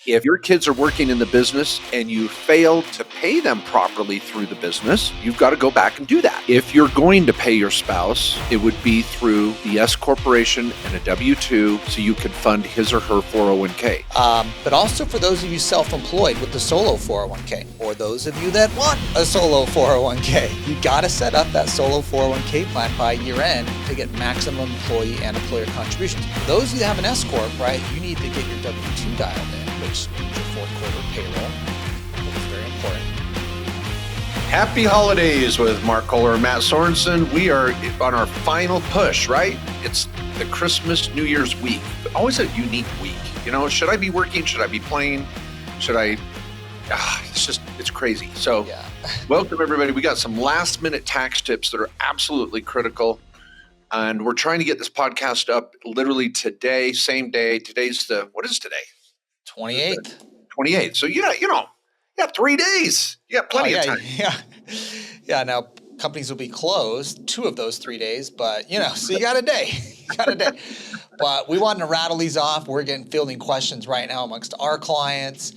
If your kids are working in the business and you fail to pay them properly through the business, you've got to go back and do that. If you're going to pay your spouse, it would be through the S corporation and a W-2 so you can fund his or her 401k. But also for those of you self-employed with the solo 401k, or those of you that want a solo 401k, you got to set up that solo 401k plan by year end to get maximum employee and employer contributions. For those of you that have an S corp, right, you need to get your W-2 dialed in, which means your fourth quarter payroll, which is very important. Happy holidays with Mark Kohler and Matt Sorensen. We are on our final push, right? It's the Christmas, New Year's week. Always a unique week. You know, should I be working? Should I be playing? Should I? It's crazy. So Welcome everybody. We got some last minute tax tips that are absolutely critical. And we're trying to get this podcast up literally today, same day. What is today? 28th. 28th. So, you got 3 days. You got plenty of time. Yeah. Now, companies will be closed 2 of those 3 days, but, so you got a day. But we wanted to rattle these off. We're fielding questions right now amongst our clients,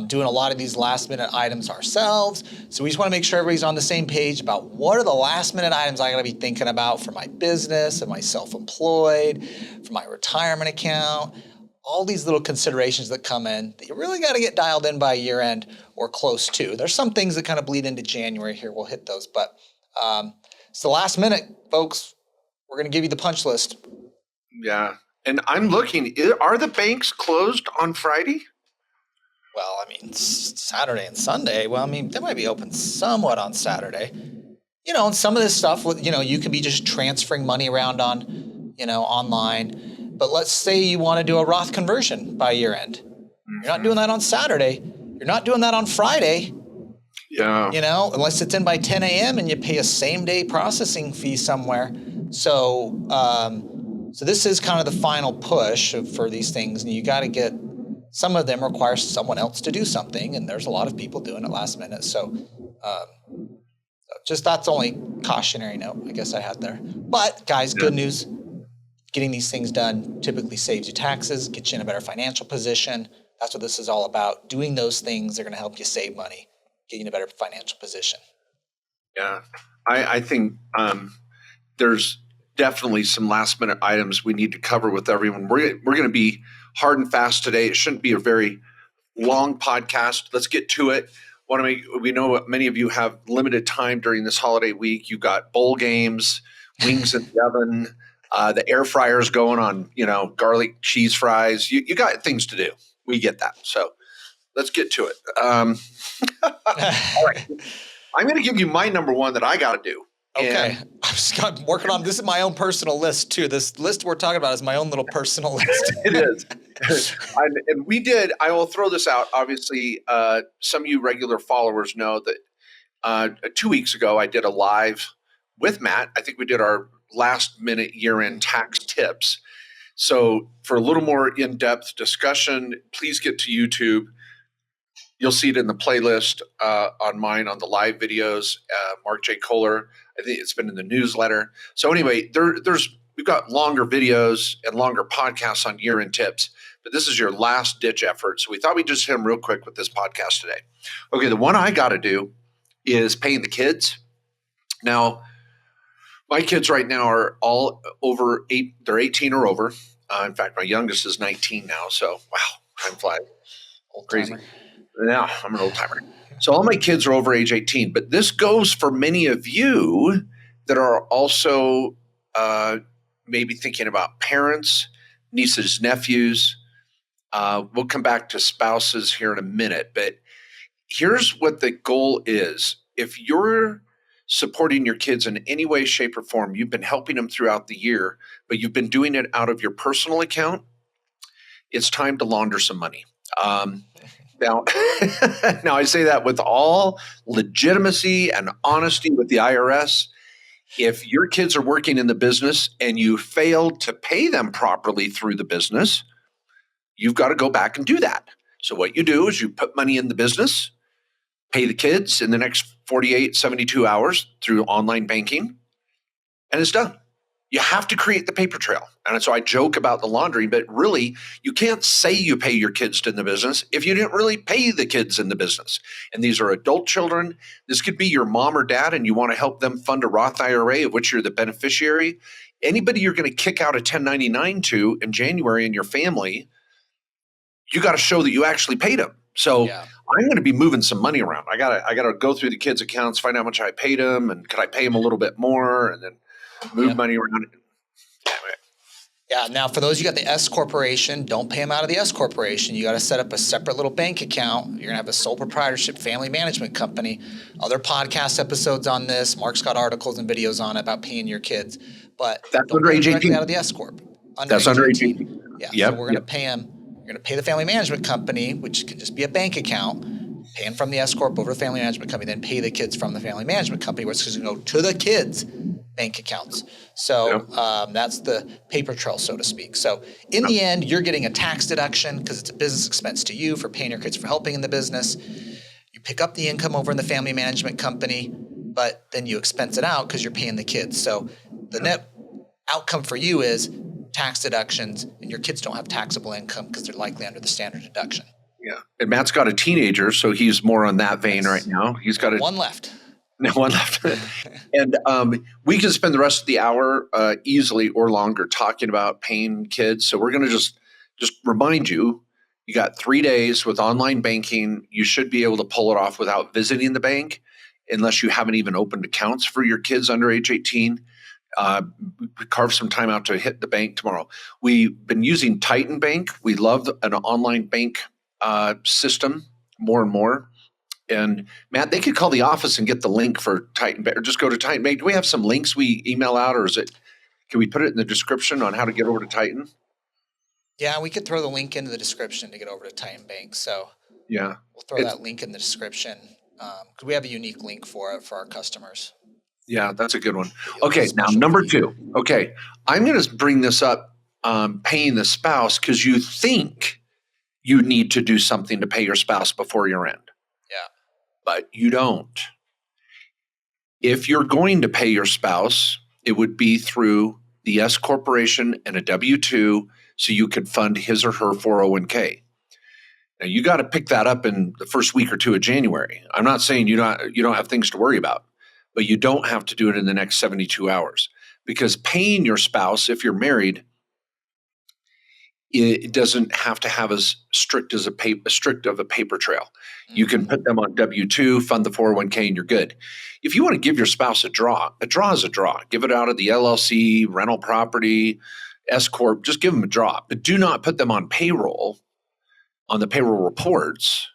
doing a lot of these last minute items ourselves. So we just want to make sure everybody's on the same page about what are the last minute items I got to be thinking about for my business, and my self-employed, for my retirement account. All these little considerations that come in that you really got to get dialed in by year end or close to. There's some things that kind of bleed into January here. We'll hit those, but it's the last minute, folks. We're going to give you the punch list. Yeah. And I'm looking, are the banks closed on Friday? Well, Saturday and Sunday. Well, they might be open somewhat on Saturday. And some of this stuff, you can be just transferring money around on, online. But let's say you want to do a Roth conversion by year end. You're not doing that on Saturday. You're not doing that on Friday. Yeah. Unless it's in by 10 a.m. and you pay a same day processing fee somewhere. So this is kind of the final push for these things. And you got to get, some of them require someone else to do something. And there's a lot of people doing it last minute. So that's only cautionary note I guess I had there. But guys, good news. Getting these things done typically saves you taxes, gets you in a better financial position. That's what this is all about. Doing those things are going to help you save money, get you in a better financial position. Yeah, I think there's definitely some last minute items we need to cover with everyone. We're going to be hard and fast today. It shouldn't be a very long podcast. Let's get to it. We know many of you have limited time during this holiday week. You've got bowl games, wings in the oven. The air fryer's going on, garlic cheese fries. You got things to do. We get that. So let's get to it. All right. I'm going to give you my number one that I got to do. Okay. I'm working on, this is my own personal list too. This list we're talking about is my own little personal list. It is. And I will throw this out. Obviously, some of you regular followers know that 2 weeks ago, I did a live with Matt. I think we did our last minute year-end tax tips. So for a little more in-depth discussion, please get to YouTube. You'll see it in the playlist on mine on the live videos, Mark J. Kohler. I think it's been in the newsletter. So anyway, we've got longer videos and longer podcasts on year-end tips, but this is your last-ditch effort. So we thought we'd just hit them real quick with this podcast today. Okay, the one I got to do is paying the kids. Now, my kids right now are all over 8. They're 18 or over. In fact, my youngest is 19 now. So, wow, time flies. Crazy. Now I'm an old timer. So all my kids are over age 18. But this goes for many of you that are also maybe thinking about parents, nieces, nephews. We'll come back to spouses here in a minute. But here's what the goal is. If you're supporting your kids in any way, shape, or form, you've been helping them throughout the year, but you've been doing it out of your personal account, it's time to launder some money. Now I say that with all legitimacy and honesty with the IRS. If your kids are working in the business and you failed to pay them properly through the business, you've got to go back and do that. So what you do is you put money in the business, pay the kids in the next 48, 72 hours through online banking, and it's done. You have to create the paper trail. And so I joke about the laundry, but really, you can't say you pay your kids in the business if you didn't really pay the kids in the business. And these are adult children. This could be your mom or dad, and you want to help them fund a Roth IRA of which you're the beneficiary. Anybody you're going to kick out a 1099 to in January in your family, you got to show that you actually paid them. So I'm going to be moving some money around. I gotta go through the kids' accounts, find out how much I paid them, and could I pay them a little bit more, and then move money around. Yeah. Now, for those you got the S corporation, don't pay them out of the S corporation. You got to set up a separate little bank account. You're gonna have a sole proprietorship family management company. Other podcast episodes on this. Mark's got articles and videos on it about paying your kids, but that's don't under pay age them directly 18. out of the S corp. That's under age 18. Yeah. So we're gonna pay them. You're gonna pay the family management company, which can just be a bank account. Paying from the S corp over to the family management company, then pay the kids from the family management company, which is going to go to the kids' bank accounts. So that's the paper trail, so to speak. So in the end, you're getting a tax deduction because it's a business expense to you for paying your kids for helping in the business. You pick up the income over in the family management company, but then you expense it out because you're paying the kids. So the net outcome for you is tax deductions, and your kids don't have taxable income because they're likely under the standard deduction. Yeah. And Matt's got a teenager, so he's more on that vein right now. He's got one left. No, one left. And we can spend the rest of the hour easily or longer talking about paying kids. So we're going to just remind you, you got 3 days with online banking. You should be able to pull it off without visiting the bank unless you haven't even opened accounts for your kids under age 18. Carve some time out to hit the bank tomorrow. We've been using Titan Bank. We love an online bank system more and more. And Matt, they could call the office and get the link for Titan Bank, or just go to Titan Bank. Do we have some links we email out, or can we put it in the description on how to get over to Titan? Yeah, we could throw the link into the description to get over to Titan Bank. So yeah, we'll throw that link in the description because we have a unique link for it for our customers. Yeah, that's a good one. Okay, now number 2. Okay, I'm going to bring this up, paying the spouse, because you think you need to do something to pay your spouse before year end. Yeah. But you don't. If you're going to pay your spouse, it would be through the S corporation and a W-2 so you could fund his or her 401k. Now you got to pick that up in the first week or 2 of January. I'm not saying you don't have things to worry about, but you don't have to do it in the next 72 hours, because paying your spouse, if you're married, it doesn't have to have as strict of a paper trail. You can put them on W-2, fund the 401k, and you're good. If you want to give your spouse a draw is a draw. Give it out of the LLC, rental property, S corp. Just give them a draw, but do not put them on payroll, on the payroll reports,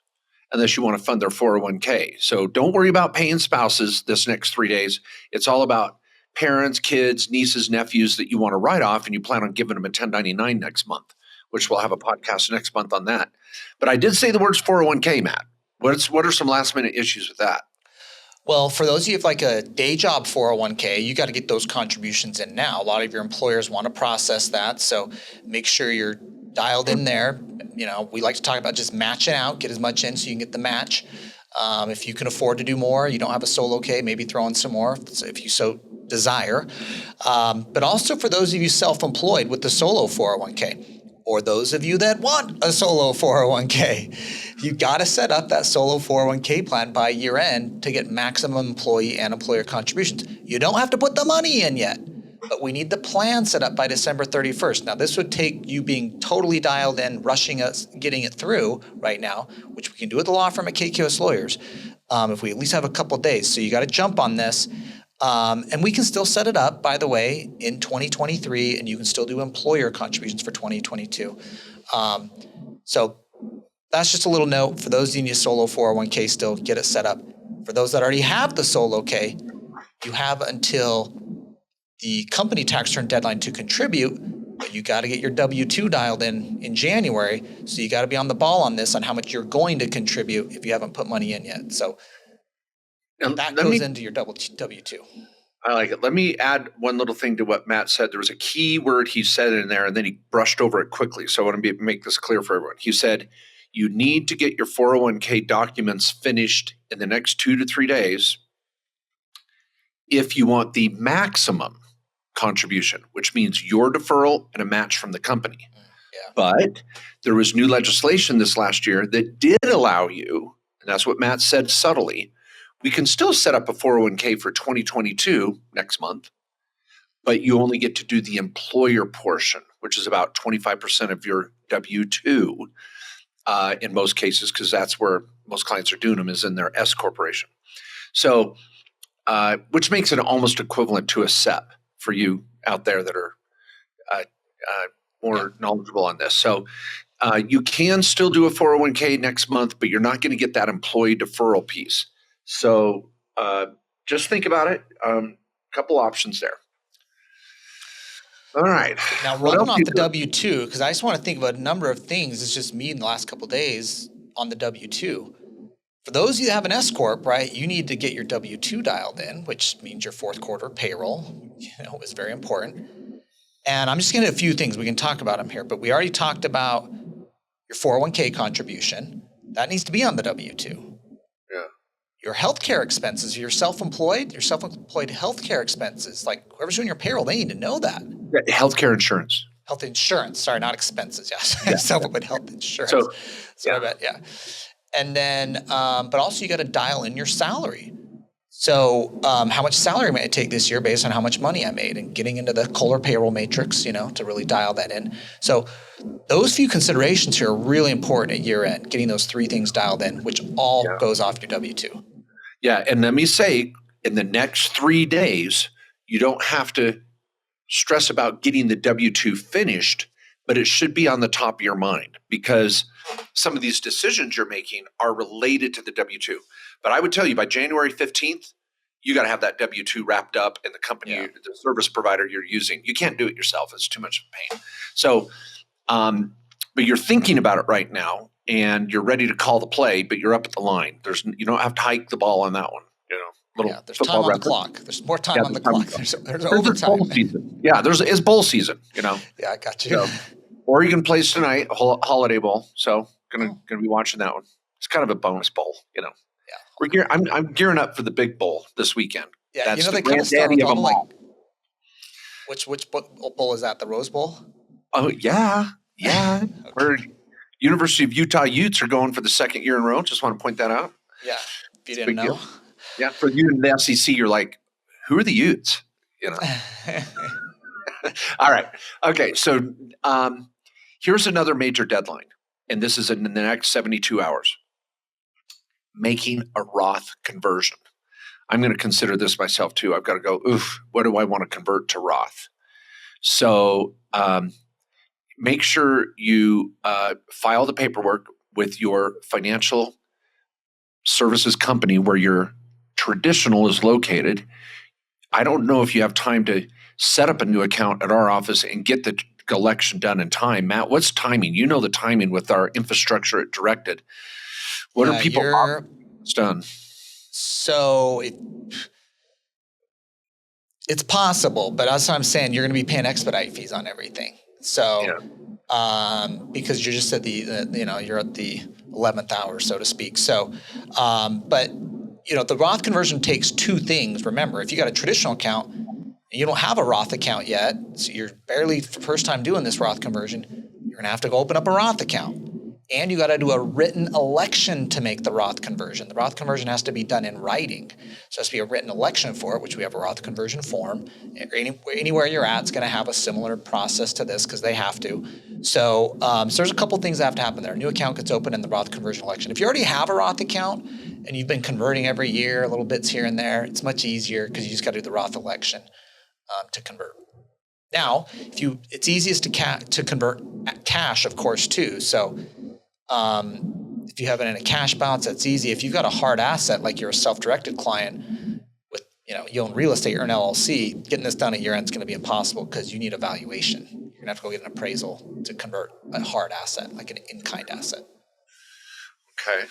unless you want to fund their 401k. So don't worry about paying spouses this next 3 days. It's all about parents, kids, nieces, nephews that you want to write off, and you plan on giving them a 1099 next month, which we'll have a podcast next month on that. But I did say the words 401k, Matt. What are some last minute issues with that? Well, for those of you with like a day job 401k, you got to get those contributions in now. A lot of your employers want to process that. So make sure you're dialed in there. We like to talk about just matching out, get as much in so you can get the match. If you can afford to do more, you don't have a solo K, maybe throw in some more if you so desire. But also for those of you self-employed with the solo 401k, or those of you that want a solo 401k, you got to set up that solo 401k plan by year end to get maximum employee and employer contributions. You don't have to put the money in yet, but we need the plan set up by December 31st. Now, this would take you being totally dialed in, rushing us, getting it through right now, which we can do at the law firm at KQS Lawyers, if we at least have a couple days. So you got to jump on this. And we can still set it up, by the way, in 2023, and you can still do employer contributions for 2022. So that's just a little note. For those of you who need a solo 401k, still get it set up. For those that already have the solo K, you have until the company tax return deadline to contribute, but you got to get your W-2 dialed in January. So you got to be on the ball on this, on how much you're going to contribute if you haven't put money in yet. So that goes into your W-2. I like it. Let me add one little thing to what Matt said. There was a key word he said in there, and then he brushed over it quickly. So I want to make this clear for everyone. He said, you need to get your 401k documents finished in the next 2 to 3 days if you want the maximum contribution, which means your deferral and a match from the company. Yeah. But there was new legislation this last year that did allow you, and that's what Matt said subtly, we can still set up a 401k for 2022 next month, but you only get to do the employer portion, which is about 25% of your W-2 in most cases, because that's where most clients are doing them, is in their S corporation. So, which makes it almost equivalent to a SEP for you out there that are more knowledgeable on this. So you can still do a 401k next month, but you're not going to get that employee deferral piece. So just think about it. Couple options there. All right. Now, running off the W-2, because I just want to think about a number of things. It's just me in the last couple of days on the W-2. For those of you that have an S corp, right, you need to get your W-2 dialed in, which means your fourth quarter payroll, is very important. And I'm just going to a few things. We can talk about them here, but we already talked about your 401k contribution. That needs to be on the W-2. Yeah. Your healthcare expenses, your self-employed healthcare expenses, like whoever's doing your payroll, they need to know that. Healthcare insurance. Health insurance, sorry, not expenses. Yes, yeah. Self-employed health insurance. So I bet, yeah. And then, but also you got to dial in your salary. So how much salary may I take this year based on how much money I made, and getting into the Kohler payroll matrix, to really dial that in. So those few considerations here are really important at year end, getting those three things dialed in, which all goes off your W-2. Yeah. And let me say, in the next 3 days, you don't have to stress about getting the W-2 finished, but it should be on the top of your mind, because some of these decisions you're making are related to the W-2. But I would tell you, by January 15th, you got to have that W-2 wrapped up in the company, the service provider you're using. You can't do it yourself. It's too much of a pain. So, but you're thinking about it right now, and you're ready to call the play, but you're up at the line. You don't have to hike the ball on that one. There's time on the clock. There's more time on the clock. There's overtime. Bowl season. Yeah, it's bowl season. Yeah, I got you. So, or you can play tonight, Holiday Bowl. So gonna be watching that one. It's kind of a bonus bowl. Yeah, I'm gearing up for the big bowl this weekend. Yeah, that's they kind of start with all like. Which bowl is that? The Rose Bowl? Oh yeah. Okay. Where University of Utah Utes are going for the second year in a row. Just want to point that out. Yeah, if you didn't know. Yeah, for you in the SEC, you're like, who are the Utes? All right. Okay. So here's another major deadline, and this is in the next 72 hours. Making a Roth conversion. I'm going to consider this myself too. I've got to go, what do I want to convert to Roth? So make sure you file the paperwork with your financial services company where your traditional is located. I don't know if you have time to set up a new account at our office and get the election done in time. Matt, what's timing? You know the timing with our infrastructure at Directed. What are people done? So it's possible, but that's what I'm saying. You're going to be paying expedite fees on everything. So because you're just at you're at the 11th hour, so to speak. So, but the Roth conversion takes two things. Remember, if you got a traditional account and you don't have a Roth account yet, so you're barely first time doing this Roth conversion, you're going to have to go open up a Roth account. And you got to do a written election to make the Roth conversion. The Roth conversion has to be done in writing. So it has to be a written election for it, which we have a Roth conversion form. Anywhere you're at, it's going to have a similar process to this because they have to. So, there's a couple things that have to happen there. A new account gets opened in the Roth conversion election. If you already have a Roth account and you've been converting every year, little bits here and there, it's much easier because you just got to do the Roth election to convert. Now, it's easiest to convert cash, of course, too. So if you have it in a cash balance, that's easy. If you've got a hard asset, like you're a self-directed client with, you own real estate or an LLC, getting this done at year end is going to be impossible because you need a valuation. You're going to have to go get an appraisal to convert a hard asset, like an in-kind asset. Okay.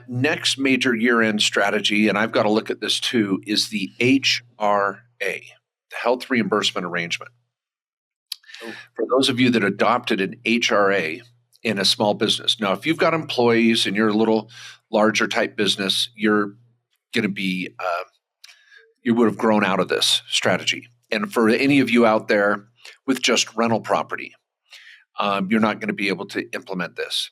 Next major year-end strategy, and I've got to look at this too, is the H.R.A, the Health Reimbursement Arrangement. For those of you that adopted an H.R.A in a small business. Now, if you've got employees and you're a little larger type business, you're going to be, you would have grown out of this strategy. And for any of you out there with just rental property, you're not going to be able to implement this.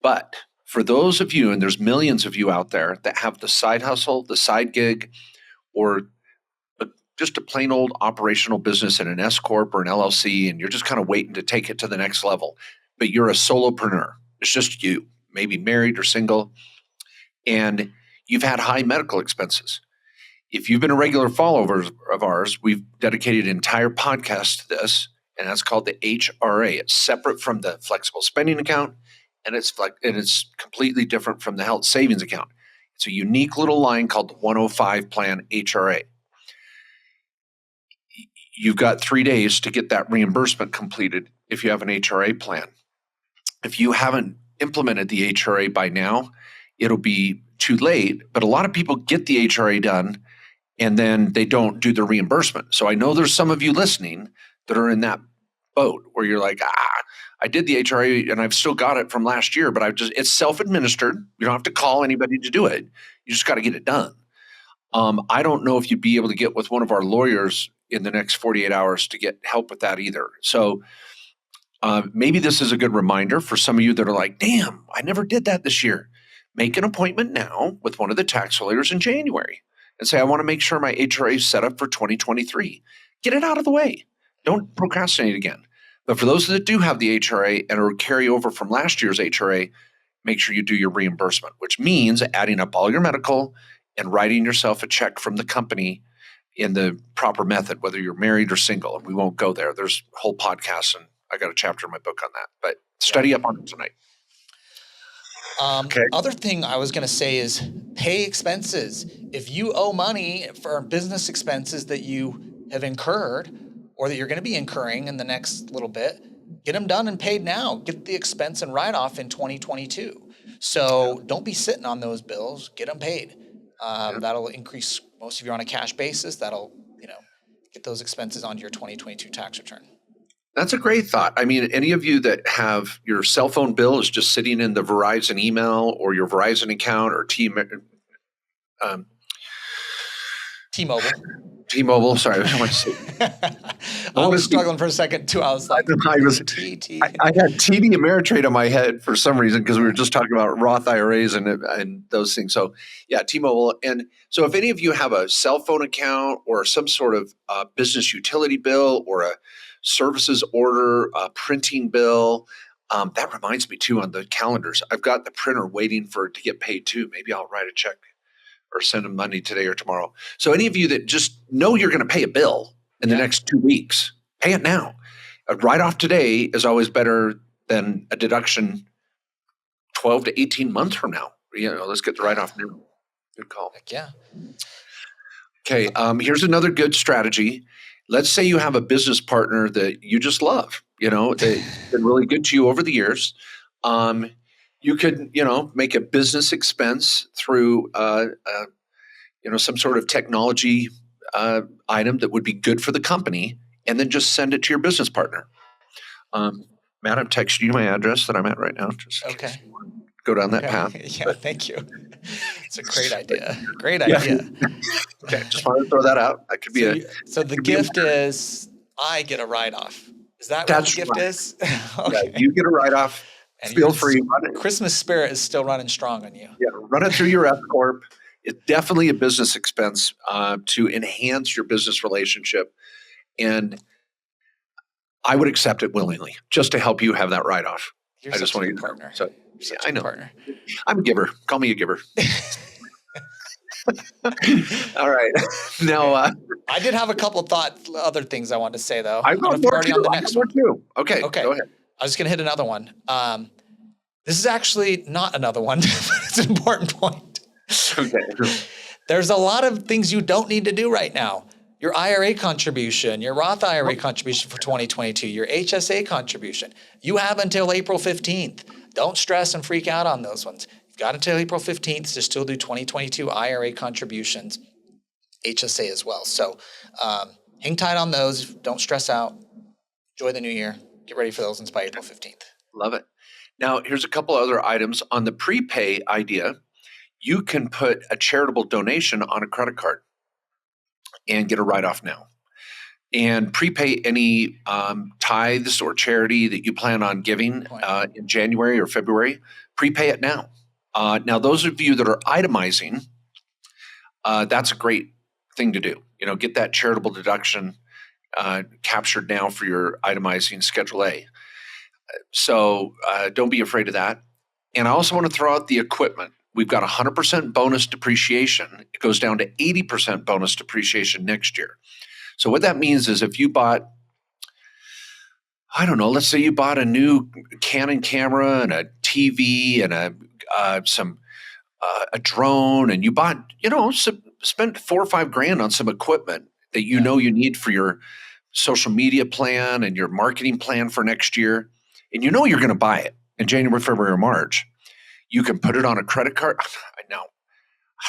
But for those of you, and there's millions of you out there that have the side hustle, the side gig, or just a plain old operational business in an S Corp or an LLC, and you're just kind of waiting to take it to the next level, but you're a solopreneur. It's just you, maybe married or single, and you've had high medical expenses. If you've been a regular follower of ours, we've dedicated an entire podcast to this, and that's called the H.R.A. It's separate from the flexible spending account, and it's completely different from the health savings account. It's a unique little line called the 105 Plan H.R.A. You've got 3 days to get that reimbursement completed if you have an H.R.A. plan. If you haven't implemented the H.R.A. by now, it'll be too late, but a lot of people get the H.R.A. done and then they don't do the reimbursement. So I know there's some of you listening that are in that boat where you're like, I did the H.R.A. and I've still got it from last year, but it's self-administered. You don't have to call anybody to do it. You just got to get it done. I don't know if you'd be able to get with one of our lawyers in the next 48 hours to get help with that either. So maybe this is a good reminder for some of you that are like, damn, I never did that this year. Make an appointment now with one of the tax lawyers in January and say, I want to make sure my H.R.A. is set up for 2023. Get it out of the way. Don't procrastinate again. But for those that do have the H.R.A. and are carry over from last year's H.R.A., make sure you do your reimbursement, which means adding up all your medical and writing yourself a check from the company in the proper method, whether you're married or single. And we won't go there. There's whole podcasts, and I got a chapter in my book on that. But study up on it tonight. Okay. Other thing I was going to say is pay expenses. If you owe money for business expenses that you have incurred or that you're going to be incurring in the next little bit, get them done and paid now. Get the expense and write-off in 2022. So don't be sitting on those bills. Get them paid. That'll increase. Most of you are on a cash basis. That'll, get those expenses onto your 2022 tax return. That's a great thought. I mean, any of you that have your cell phone bill is just sitting in the Verizon email or your Verizon account or T-Mobile. Sorry, I want to say. I was struggling for a second too. I was like, I had TD Ameritrade on my head for some reason because we were just talking about Roth IRAs and those things. So yeah, T-Mobile. And so if any of you have a cell phone account or some sort of business utility bill or a services order, a printing bill, that reminds me too on the calendars. I've got the printer waiting for it to get paid too. Maybe I'll write a check or send them money today or tomorrow. So any of you that just know you're going to pay a bill in the next 2 weeks, pay it now. A write-off today is always better than a deduction 12 to 18 months from now. Let's get the write-off now. Good call. Heck yeah. Okay, here's another good strategy. Let's say you have a business partner that you just love, they've been really good to you over the years. You could, make a business expense through, some sort of technology item that would be good for the company, and then just send it to your business partner. Matt, I'm texting you my address that I'm at right now. Just okay. Go down that path. Yeah, thank you. It's a great idea. Great idea. Okay, just wanted to throw that out. That could be So the gift is I get a write-off. Is that what the gift is? Okay. Yeah, you get a write-off. And feel free. Christmas spirit is still running strong on you. Yeah, run it through your S Corp. It's definitely a business expense to enhance your business relationship. And I would accept it willingly just to help you have that write-off. You're I just want to get partner. So I know. Partner. I'm a giver. Call me a giver. All right. Now, I did have a couple other things I wanted to say though. I'm already on the next one too. Okay. Go ahead. I was going to hit another one. This is actually not another one, but it's an important point. Okay. There's a lot of things you don't need to do right now. Your IRA contribution, your Roth IRA contribution for 2022, your HSA contribution. You have until April 15th. Don't stress and freak out on those ones. You've got until April 15th to still do 2022 IRA contributions, HSA as well. So hang tight on those. Don't stress out. Enjoy the new year. Get ready for those ones by April 15th. Love it. Now, here's a couple other items on the prepay idea. You can put a charitable donation on a credit card and get a write-off now. and prepay any tithes or charity that you plan on giving in January or February. Prepay it now. Now, those of you that are itemizing, that's a great thing to do. Get that charitable deduction captured now for your itemizing Schedule A. So don't be afraid of that. And I also want to throw out the equipment. We've got 100% bonus depreciation. It goes down to 80% bonus depreciation next year. So what that means is if you bought, I don't know, let's say you bought a new Canon camera and a TV and a drone, and you bought, spent $4 or $5 on some equipment that you know you need for your social media plan and your marketing plan for next year, and you're going to buy it in January, February, or March. You can put it on a credit card. I know.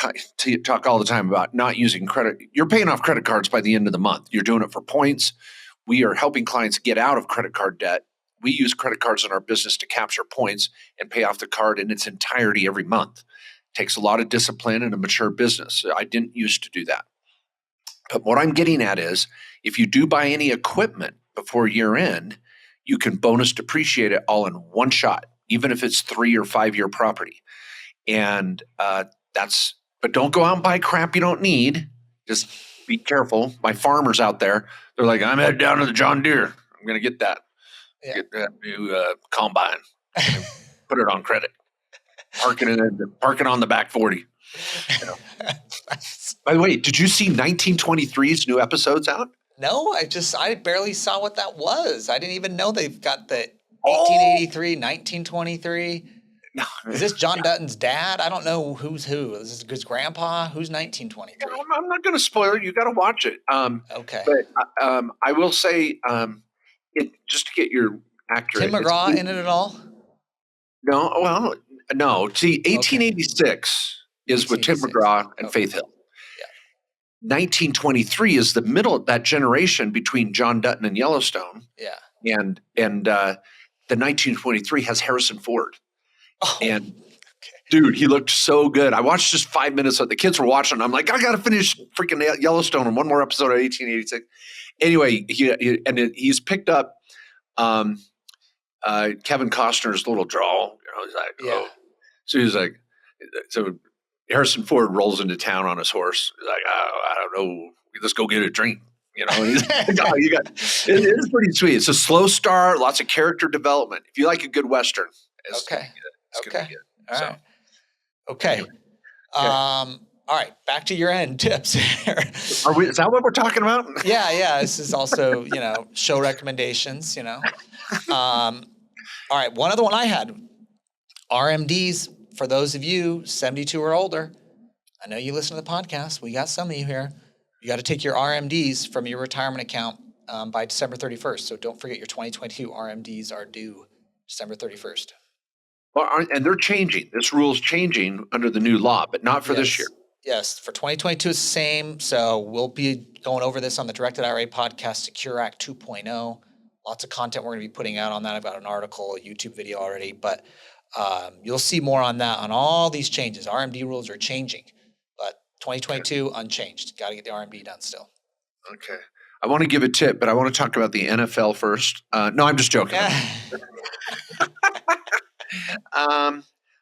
I talk all the time about not using credit. You're paying off credit cards by the end of the month. You're doing it for points. We are helping clients get out of credit card debt. We use credit cards in our business to capture points and pay off the card in its entirety every month. It takes a lot of discipline and a mature business. I didn't used to do that. But what I'm getting at is if you do buy any equipment before year end, you can bonus depreciate it all in one shot, even if it's 3 or 5 year property. And but don't go out and buy crap you don't need. Just be careful. My farmers out there, they're like, I'm headed down to the John Deere. I'm going to get that new combine. Put it on credit. Parking on the back 40. By the way, did you see 1923's new episodes out? No, I barely saw what that was. I didn't even know they've got the 1883, 1923. No. Is this John Dutton's dad? I don't know who's who. Is this his grandpa? Who's 1923? I'm not going to spoil it. You got to watch it. Okay. But I will say, just to get your accurate. Tim McGraw in it at all? No. Well, no. See, 1886 is with Tim McGraw and Faith Hill. 1923 is the middle of that generation between John Dutton and Yellowstone. Yeah. And the 1923 has Harrison Ford. Oh, and dude, he looked so good. I watched just 5 minutes of the kids were watching. I'm like, I got to finish freaking Yellowstone and one more episode of 1886. Anyway, he's picked up Kevin Costner's little drawl. He's like, So he's like, Harrison Ford rolls into town on his horse. He's like, I don't know. Let's go get a drink. And he's like, it is pretty sweet. It's a slow start, lots of character development. If you like a good Western, it's gonna be good. All right. Okay. Anyway. All right. Back to your end tips here. Is that what we're talking about? Yeah. This is also, show recommendations, All right. One other one I had, R.M.D.s. For those of you 72 or older, I know you listen to the podcast. We got some of you here. You got to take your R.M.D.s from your retirement account by December 31st. So don't forget your 2022 R.M.D.s are due December 31st. Well, and they're changing. This rule's changing under the new law, but not for this year. Yes, for 2022 it's the same. So we'll be going over this on the Directed IRA podcast, Secure Act 2.0. Lots of content we're going to be putting out on that. I've got an article, a YouTube video already, but you'll see more on that, on all these changes. RMD rules are changing, but 2022 unchanged. Got to get the RMD done still. Okay. I want to give a tip, but I want to talk about the NFL first. No, I'm just joking.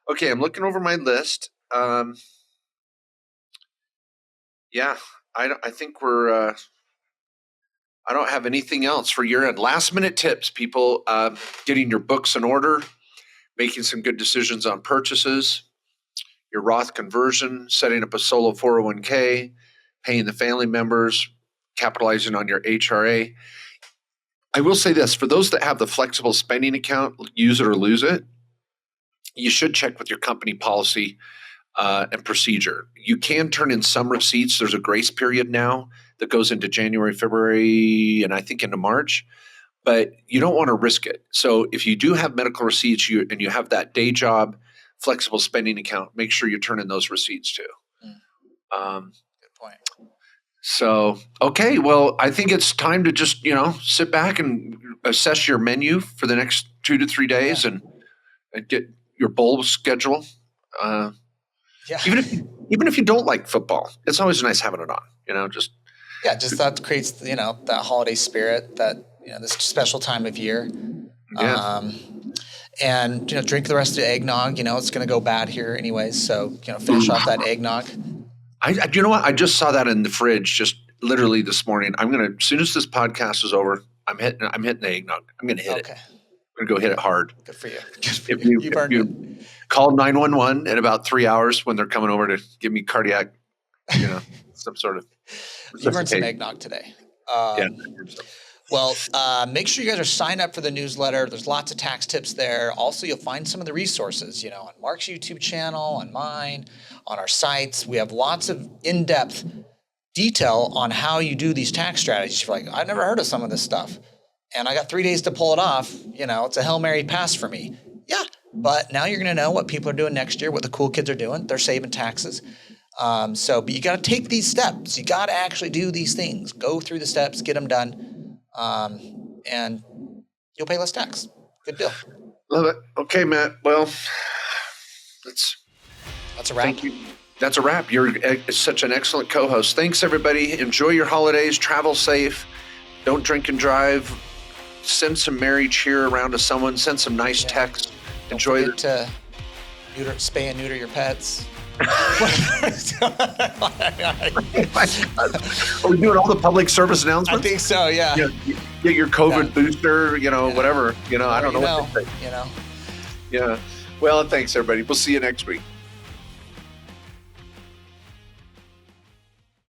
Okay, I'm looking over my list. I think we're. I don't have anything else for year end. Last minute tips, people. Getting your books in order, making some good decisions on purchases, your Roth conversion, setting up a solo 401k, paying the family members, capitalizing on your H.R.A. I will say this, for those that have the flexible spending account, use it or lose it, you should check with your company policy and procedure. You can turn in some receipts. There's a grace period now that goes into January, February, and I think into March, but you don't want to risk it. So if you do have medical receipts and you have that day job, flexible spending account, make sure you turn in those receipts too. Good point. So, okay, well, I think it's time to just, sit back and assess your menu for the next 2 to 3 days and get your bowl schedule. Even if you don't like football, it's always nice having it on, just Yeah, just that creates, that holiday spirit, that, this special time of year. Yeah. And, drink the rest of the eggnog. It's going to go bad here anyways. So, finish off that eggnog. You know what? I just saw that in the fridge just literally this morning. As soon as this podcast is over, I'm hitting the eggnog. I'm going to hit it. I'm going to go hit it hard. Good for you. If You burned you it. call 911 in about 3 hours when they're coming over to give me cardiac, some sort of. You burned some eggnog today. Yeah. Well, make sure you guys are signed up for the newsletter. There's lots of tax tips there. Also, you'll find some of the resources, on Mark's YouTube channel, on mine, on our sites. We have lots of in-depth detail on how you do these tax strategies. You're like, I've never heard of some of this stuff. And I got 3 days to pull it off. It's a Hail Mary pass for me. Yeah, but now you're going to know what people are doing next year, what the cool kids are doing. They're saving taxes. But you got to take these steps. You got to actually do these things. Go through the steps, get them done, and you'll pay less tax. Good deal. Love it. Okay, Matt. Well, that's a wrap. Thank you. That's a wrap. You're such an excellent co-host. Thanks, everybody. Enjoy your holidays. Travel safe. Don't drink and drive. Send some merry cheer around to someone. Send some nice texts. Enjoy to spay and neuter your pets. Are we doing all the public service announcements? I think so, yeah. Get your COVID booster, whatever. I don't know what to say. Yeah. Well, thanks, everybody. We'll see you next week.